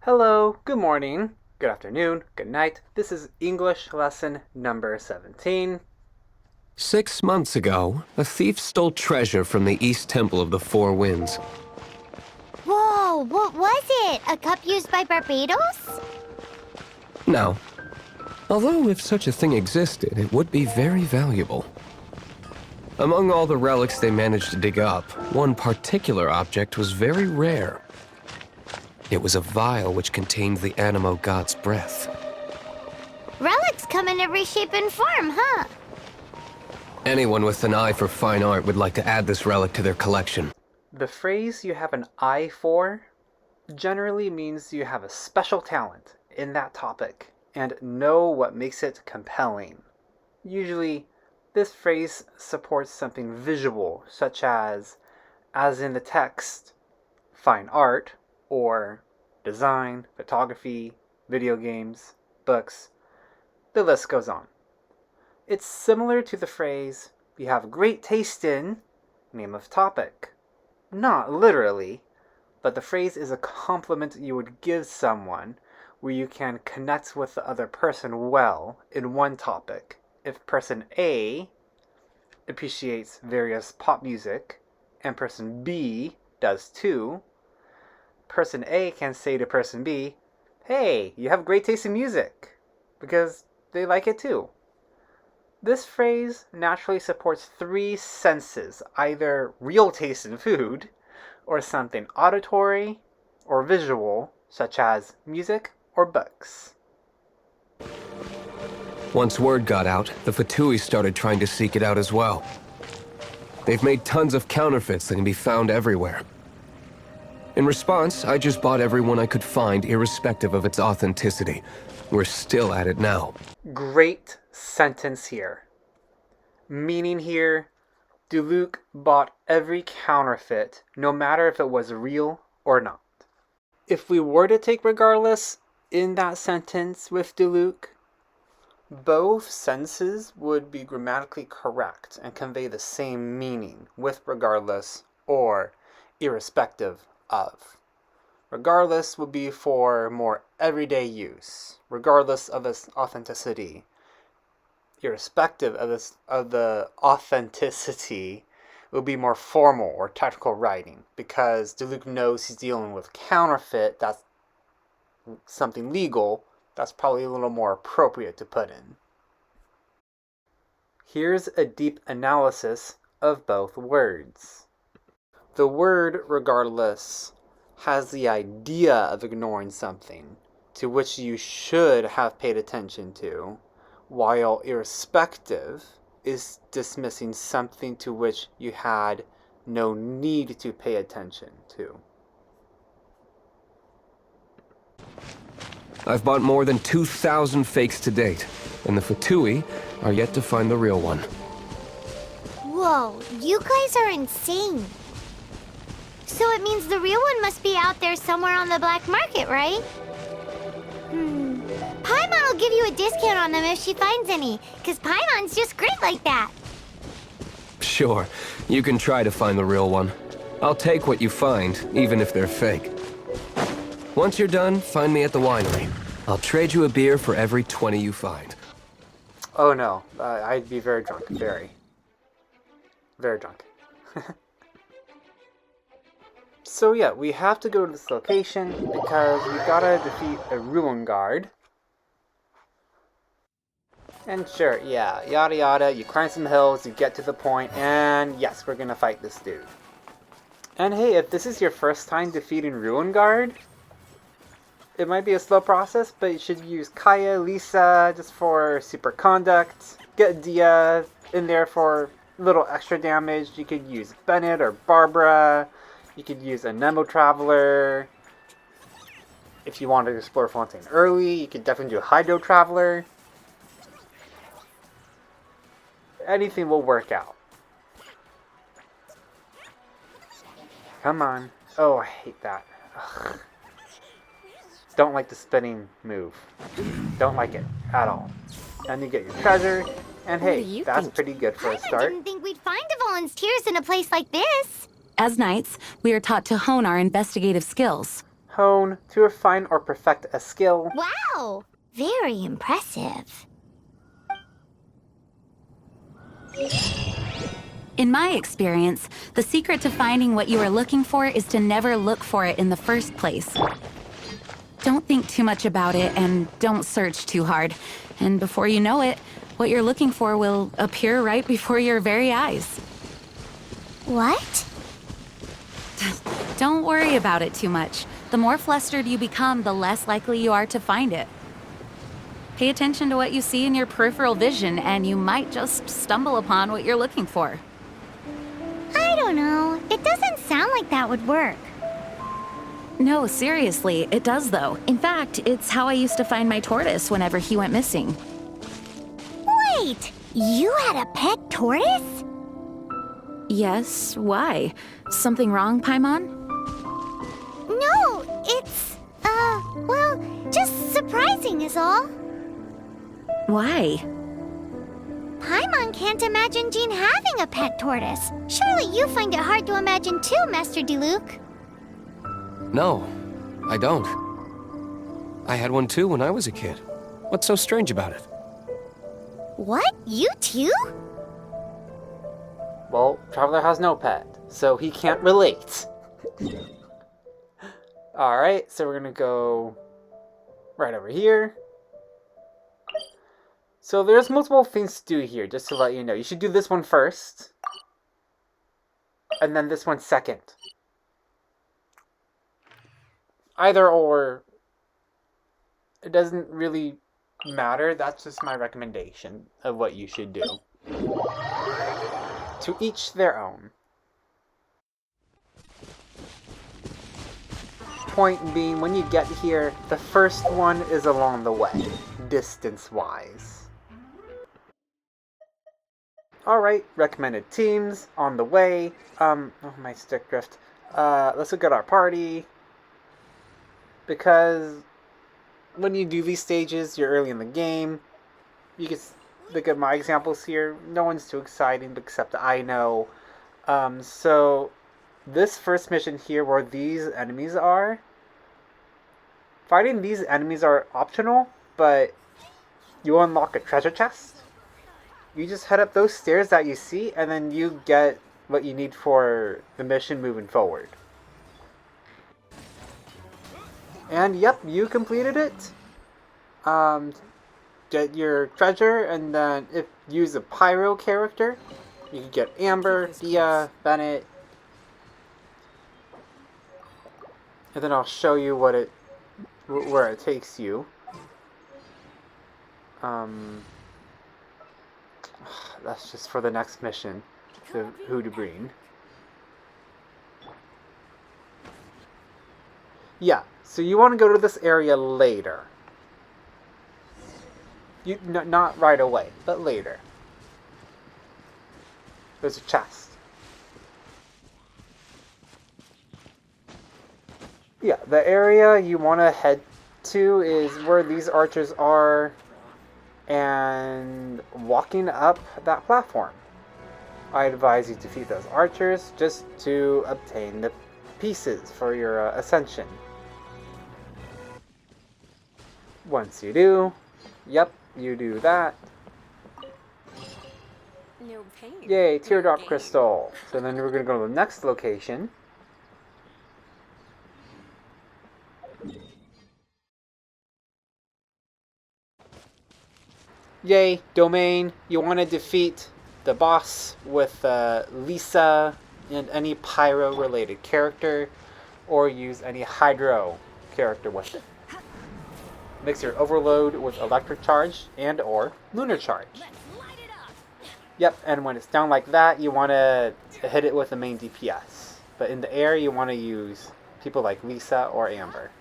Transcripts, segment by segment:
Hello, good morning, good afternoon, good night. This is English lesson number 17. 6 months ago, a thief stole treasure from the East Temple of the Four Winds. Whoa, what was it? A cup used by Barbados? Now, although if such a thing existed, it would be very valuable. Among all the relics they managed to dig up, one particular object was very rare. It was a vial which contained the Animo god's breath. Relics come in every shape and form, huh? Anyone with an eye for fine art would like to add this relic to their collection. The phrase you have an eye for generally means you have a special talent in that topic and know what makes it compelling. Usually, this phrase supports something visual, such as in the text, fine art, or design, photography, video games, books. The list goes on. It's similar to the phrase, you have great taste in, name of topic. Not literally, but the phrase is a compliment you would give someone where you can connect with the other person well in one topic. If person A appreciates various pop music and person B does too, person A can say to person B, hey, you have great taste in music, because they like it too. This phrase naturally supports three senses, either real taste in food, or something auditory or visual, such as music or books. Once word got out, the Fatui started trying to seek it out as well. They've made tons of counterfeits that can be found everywhere. In response, I just bought every one I could find, irrespective of its authenticity. We're still at it now. Great sentence here. Meaning here, Duluc bought every counterfeit, no matter if it was real or not. If we were to take regardless in that sentence with Duluc, both senses would be grammatically correct and convey the same meaning with regardless or irrespective of. Regardless would be for more everyday use, regardless of its authenticity. Irrespective of the authenticity would be more formal or technical writing, because Duluc knows he's dealing with counterfeit, that's something legal, that's probably a little more appropriate to put in. Here's a deep analysis of both words. The word regardless has the idea of ignoring something to which you should have paid attention to, while irrespective is dismissing something to which you had no need to pay attention to. I've bought more than 2,000 fakes to date, and the Fatui are yet to find the real one. Whoa, you guys are insane. So it means the real one must be out there somewhere on the black market, right? Paimon will give you a discount on them if she finds any, because Paimon's just great like that. Sure, you can try to find the real one. I'll take what you find, even if they're fake. Once you're done, find me at the winery. I'll trade you a beer for every 20 you find. Oh no, I'd be very drunk. Very. Very drunk. So yeah, we have to go to this location because we gotta defeat a ruin guard. And sure, yeah, yada yada, you climb some hills, you get to the point, and yes, we're gonna fight this dude. And hey, if this is your first time defeating Ruin Guard, it might be a slow process, but you should use Kaya, Lisa, just for super conduct. Get Dia in there for a little extra damage. You could use Bennett or Barbara. You could use a Nemo Traveler. If you want to explore Fontaine early, you could definitely do a Hydro Traveler. Anything will work out. Come on. Oh, I hate that. Ugh. Don't like the spinning move. Don't like it at all. Then you get your treasure, and hey, that's pretty good for a start. I didn't think we'd find the volunteers in a place like this. As knights, we are taught to hone our investigative skills. hone to refine or perfect a skill. Wow! Very impressive. In my experience, the secret to finding what you are looking for is to never look for it in the first place. Don't think too much about it and don't search too hard. And before you know it, what you're looking for will appear right before your very eyes. What? Don't worry about it too much. The more flustered you become, the less likely you are to find it. Pay attention to what you see in your peripheral vision, and you might just stumble upon what you're looking for. I don't know. It doesn't sound like that would work. No, seriously, it does though. In fact, it's how I used to find my tortoise whenever he went missing. Wait! You had a pet tortoise? Yes, why? Something wrong, Paimon? No, it's, well, just surprising is all. Why? Paimon can't imagine Jean having a pet tortoise. Surely you find it hard to imagine too, Master Diluc. No, I don't. I had one too when I was a kid. What's so strange about it? What? You too? Well, Traveler has no pet, so he can't relate. Alright, so we're gonna go right over here. So there's multiple things to do here, just to let you know. You should do this one first, and then this one second. Either or, it doesn't really matter. That's just my recommendation of what you should do. To each their own. Point being, when you get here, the first one is along the way, distance-wise. Alright, recommended teams, on the way. Oh, my stick drift. Let's look at our party. Because when you do these stages, you're early in the game. You can look at my examples here. No one's too exciting, except I know. So this first mission here, where these enemies are, fighting these enemies are optional, but you unlock a treasure chest. You just head up those stairs that you see, and then you get what you need for the mission moving forward. And yep, you completed it. Get your treasure, and then if you use a Pyro character, you can get Amber, Dia, Bennett. And then I'll show you what where it takes you. That's just for the next mission, the Hudabreen. Yeah, so you want to go to this area later. Not right away, but later. There's a chest. Yeah, the area you want to head to is where these archers are, and walking up that platform. I advise you to defeat those archers just to obtain the pieces for your ascension. Once you do, yep, you do that. No pain. Yay, teardrop crystal. So then we're going to go to the next location. Yay, domain. You want to defeat the boss with Lisa and any Pyro related character, or use any Hydro character with it. Mix your overload with electric charge and or lunar charge. Yep, and when it's down like that, you want to hit it with the main DPS. But in the air, you want to use people like Lisa or Amber.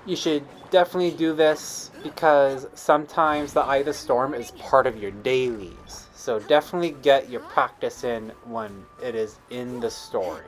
You should definitely do this because sometimes the Eye of the Storm is part of your dailies. So definitely get your practice in when it is in the story.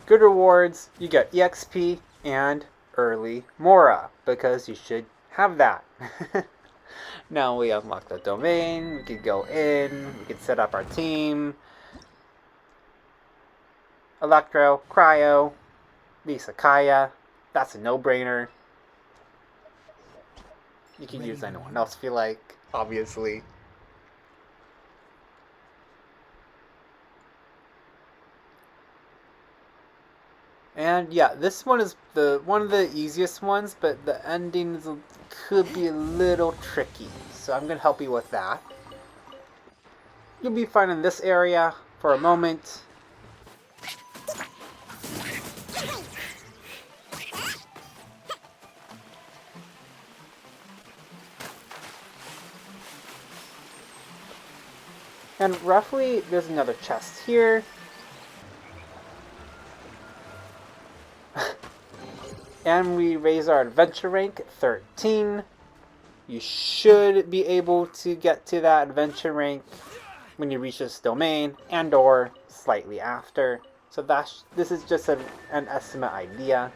Good rewards, you get EXP and early Mora, because you should have that. Now we unlock the domain, we can go in, we can set up our team. Electro, Cryo, Lisa Kaya. That's a no-brainer. You can use anyone else if you like, obviously. And yeah, this one is one of the easiest ones, but the endings could be a little tricky. So I'm gonna help you with that. You'll be fine in this area for a moment. And roughly, there's another chest here. And we raise our adventure rank 13. You should be able to get to that adventure rank when you reach this domain and or slightly after. So this is just an estimate idea.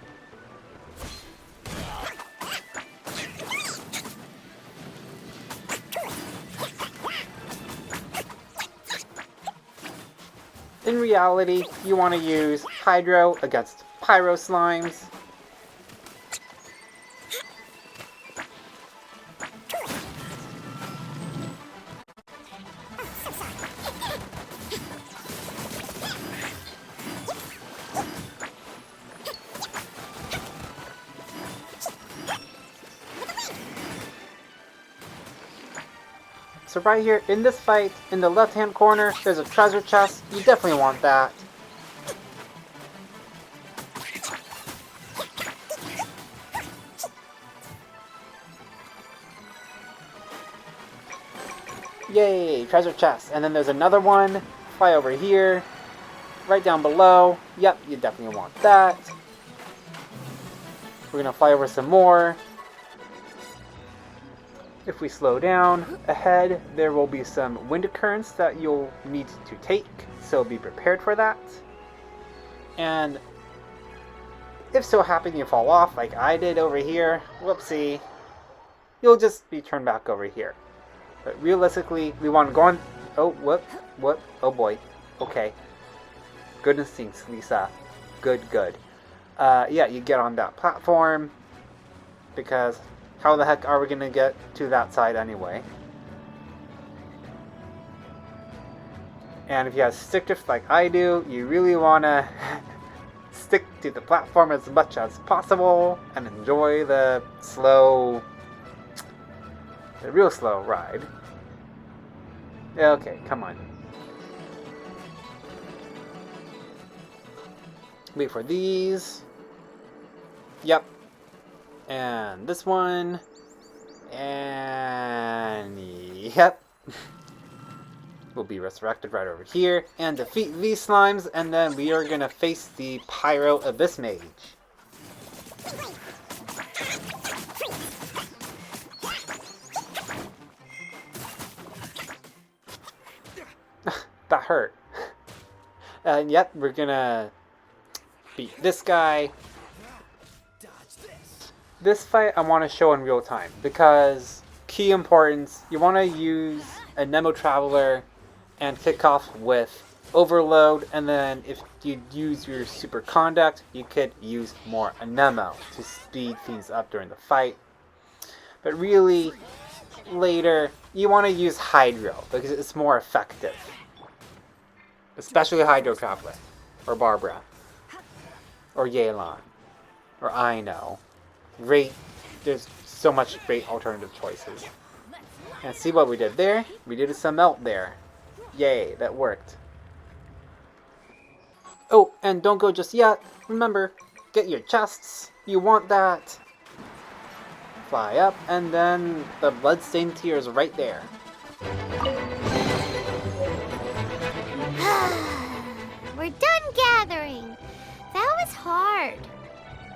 In reality, you want to use Hydro against Pyro Slimes. So right here, in this fight, in the left-hand corner, there's a treasure chest. You definitely want that. Yay, treasure chest. And then there's another one. Fly over here. Right down below. Yep, you definitely want that. We're gonna fly over some more. If we slow down ahead, there will be some wind currents that you'll need to take, so be prepared for that. And if so happen you fall off like I did over here, whoopsie, you'll just be turned back over here. But realistically, we want to go on... Oh, whoop, oh boy. Okay. Good instincts, Lisa. Good. Yeah, you get on that platform, because how the heck are we going to get to that side anyway? And if you have stick drift like I do, you really want to stick to the platform as much as possible and enjoy the real slow ride. Okay, come on. Wait for these. Yep. And this one. And yep. We'll be resurrected right over here. And defeat these slimes. And then we are going to face the Pyro Abyss Mage. That hurt. And yep, we're going to beat this guy. This fight I want to show in real time because key importance, you want to use a Nemo Traveler and kick off with Overload, and then if you use your Super Conduct, you could use more Anemo to speed things up during the fight. But really, later, you want to use Hydro because it's more effective. Especially Hydro Traveler, or Barbara, or Yelan, or Aino. There's so much great alternative choices. And see what we did there? We did some melt there. Yay, that worked. Oh, and don't go just yet. Remember, get your chests. You want that. Fly up, and then the bloodstained tier is right there. We're done gathering. That was hard.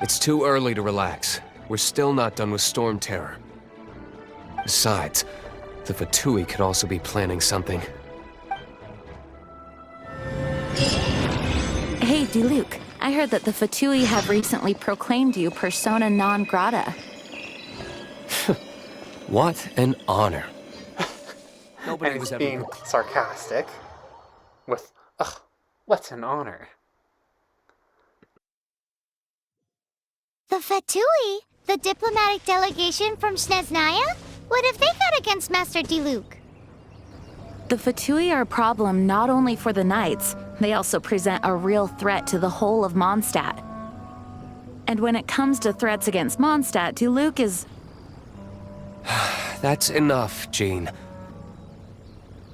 It's too early to relax. We're still not done with Storm Terror. Besides, the Fatui could also be planning something. Hey, Diluc, I heard that the Fatui have recently proclaimed you persona non grata. What an honor. And he's being sarcastic with, ugh, what an honor. The Fatui, the diplomatic delegation from Sneznaya? What have they got against Master Diluc? The Fatui are a problem not only for the Knights, they also present a real threat to the whole of Mondstadt. And when it comes to threats against Mondstadt, Diluc is... That's enough, Jean.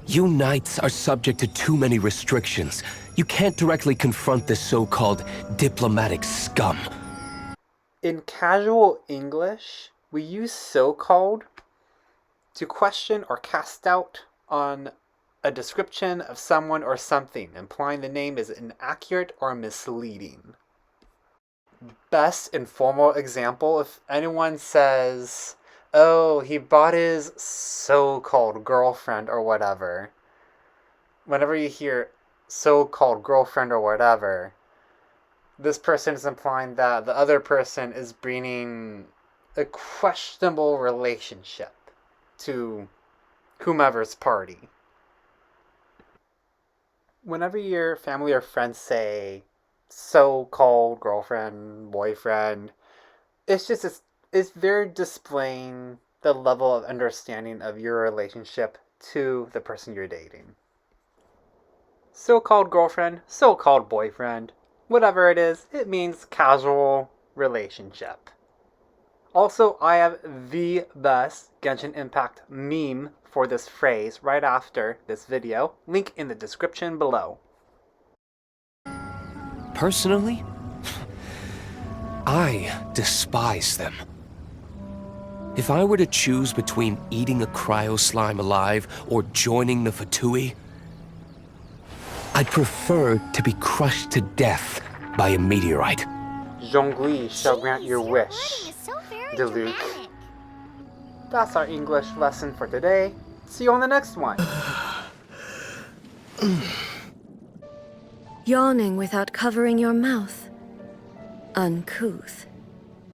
You Knights are subject to too many restrictions. You can't directly confront this so-called diplomatic scum. In casual English, we use so-called to question or cast doubt on a description of someone or something, implying the name is inaccurate or misleading. Best informal example, if anyone says, oh, he bought his so-called girlfriend or whatever. Whenever you hear so-called girlfriend or whatever, this person is implying that the other person is bringing a questionable relationship to whomever's party. Whenever your family or friends say so-called girlfriend, boyfriend, it's very displaying the level of understanding of your relationship to the person you're dating. So-called girlfriend, so-called boyfriend, whatever it is, it means casual relationship. Also, I have the best Genshin Impact meme for this phrase right after this video. Link in the description below. Personally, I despise them. If I were to choose between eating a cryo slime alive or joining the Fatui, I'd prefer to be crushed to death by a meteorite. Zhongli shall grant your wish, Wording is so very Diluc. dramatic. That's our English lesson for today. See you on the next one. Yawning without covering your mouth. Uncouth.